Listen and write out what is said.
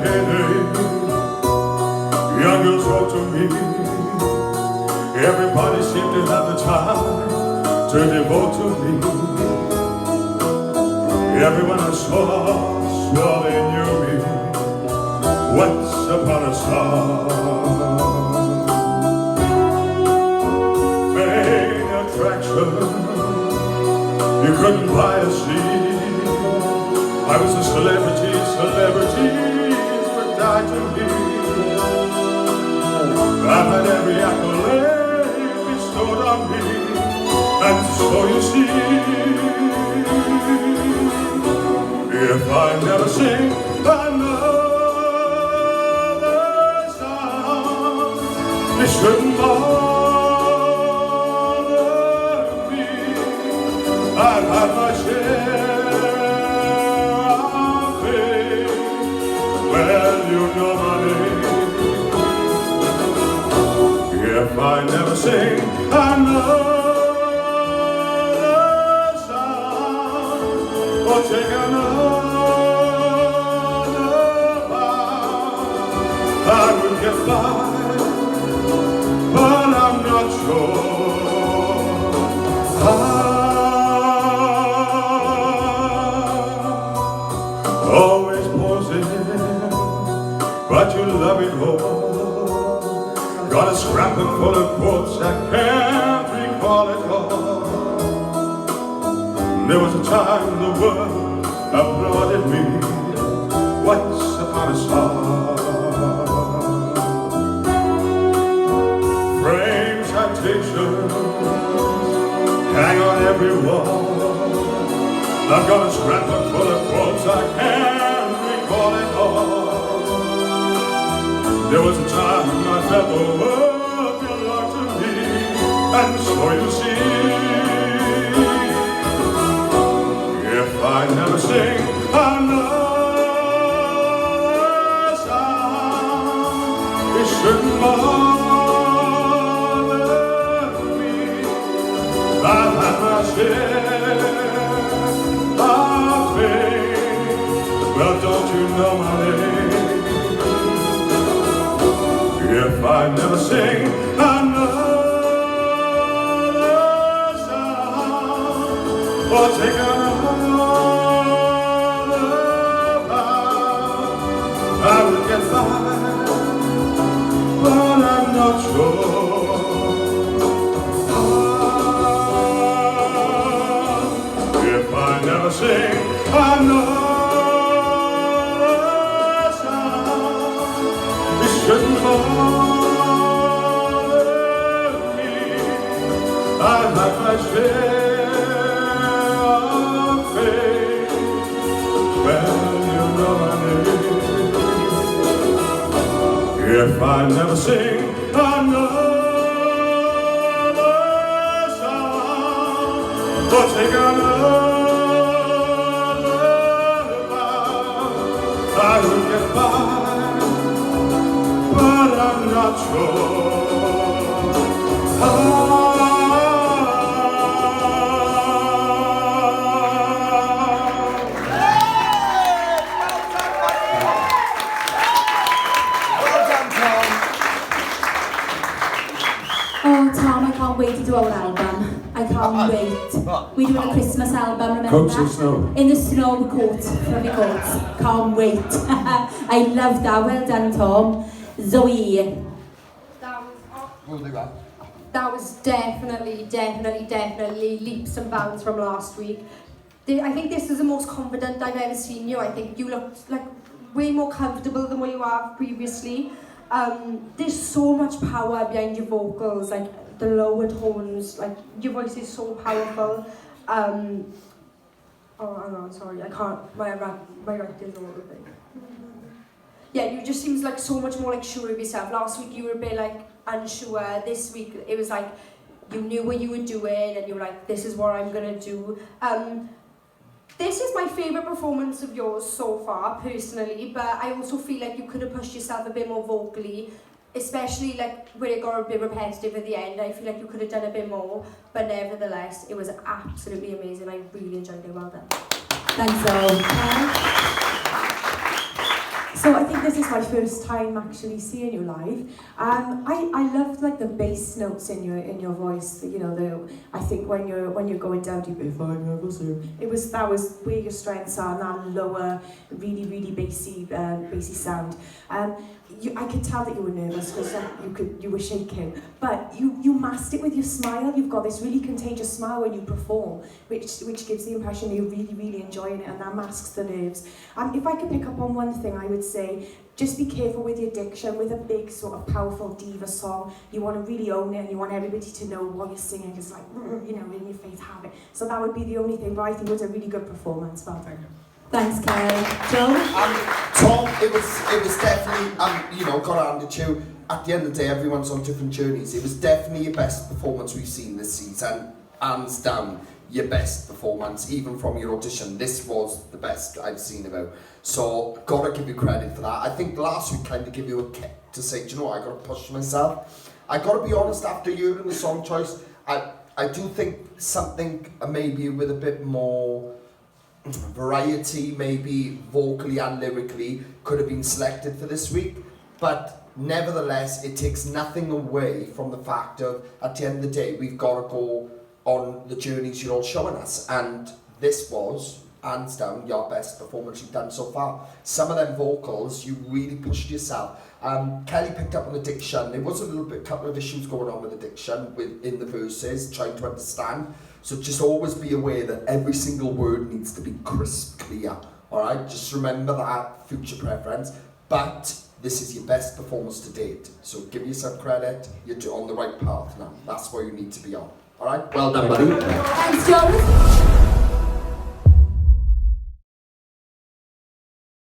headache. Young girls talk to me. Everybody seemed to have the time to devote to me. Everyone I saw swore they knew me once upon a star. Main attraction, you couldn't buy a seat. I was a celebrity, celebrities would die to me. I've had every accolade bestowed on me, and so you see, if I never sing another song, it shouldn't bother me. I've had my share of pain. Well, you know my name. If I never sing another song or take another I would get by, but I'm not sure. Always posing, but you love it all. Got a scrapbook full of quotes, I can't recall it all. There was a time the world applauded me once upon a star. Hang on every wall. I've got a scrapbook full of quotes, I can't recall it all. There was a time when I felt the world belonged to me, and so you see, if I never sing another song, it shouldn't bother. I've had my share of pain. Well, don't you know my name? If I never sing another song or take another vow, I will get by, but I'm not sure. Never sing another song, it shouldn't bother me. I've had my share of pain. Well, you know my name. If I never sing another song or take another, I will get by, but I'm not sure. Oh, Tom, I can't wait to do our album. I can't wait. We're doing a Christmas album, remember Coats that? of snow. In the snow coat, fluffy coats. Can't wait. I love that. Well done, Tom. Zoe. That was definitely leaps and bounds from last week. I think this is the most confident I've ever seen you. I think you looked like way more comfortable than what you have previously. There's so much power behind your vocals, like the lower tones, like your voice is so powerful. Oh, hang on, sorry, I can't, my writing's all over the thing. Yeah, you just seems like so much more like sure of yourself. Last week you were a bit like unsure. This week it was like you knew what you were doing and you were like, this is what I'm gonna do. This is my favourite performance of yours so far, personally, but I also feel like you could have pushed yourself a bit more vocally, especially like when it got a bit repetitive at the end. I feel like you could have done a bit more, but nevertheless, it was absolutely amazing. I really enjoyed it. Well done. Thanks, Zoe. So I think this is my first time actually seeing you live. I loved like the bass notes in your voice. You know, I think when you're going down deep, if I never see, that was where your strengths are, and that lower, really bassy sound. I could tell that you were nervous because you were shaking, but you masked it with your smile. You've got this really contagious smile when you perform, which gives the impression that you're really enjoying it, and that masks the nerves. If I could pick up on one thing, I would say just be careful with your diction. With a big sort of powerful diva song, you want to really own it, and you want everybody to know what you're singing. It's like, you know, in your face, have it. So that would be the only thing, but I think it was a really good performance. Well, thank you. Thanks, Carol. Joe? Tom, it was definitely, you know, got to hand it to you. At the end of the day, everyone's on different journeys. It was definitely your best performance we've seen this season. Hands down, your best performance, even from your audition. This was the best I've seen of you. So, got to give you credit for that. I think last week kind of give you a kick to say, do you know what, I got to push myself. I got to be honest, after hearing the song choice, I do think something maybe with a bit more variety, maybe vocally and lyrically, could have been selected for this week, but nevertheless it takes nothing away from the fact of, at the end of the day, we've got to go on the journeys you're all showing us, and this was hands down your best performance you've done so far. Some of them vocals, you really pushed yourself. Kelly picked up on the diction. There was a couple of issues going on with the diction in the verses, trying to understand. So just always be aware that every single word needs to be crisp, clear. Alright, just remember that future preference. But this is your best performance to date. So give yourself credit, you're on the right path now. That's where you need to be on. Alright? Well done, buddy. Thanks, Joe.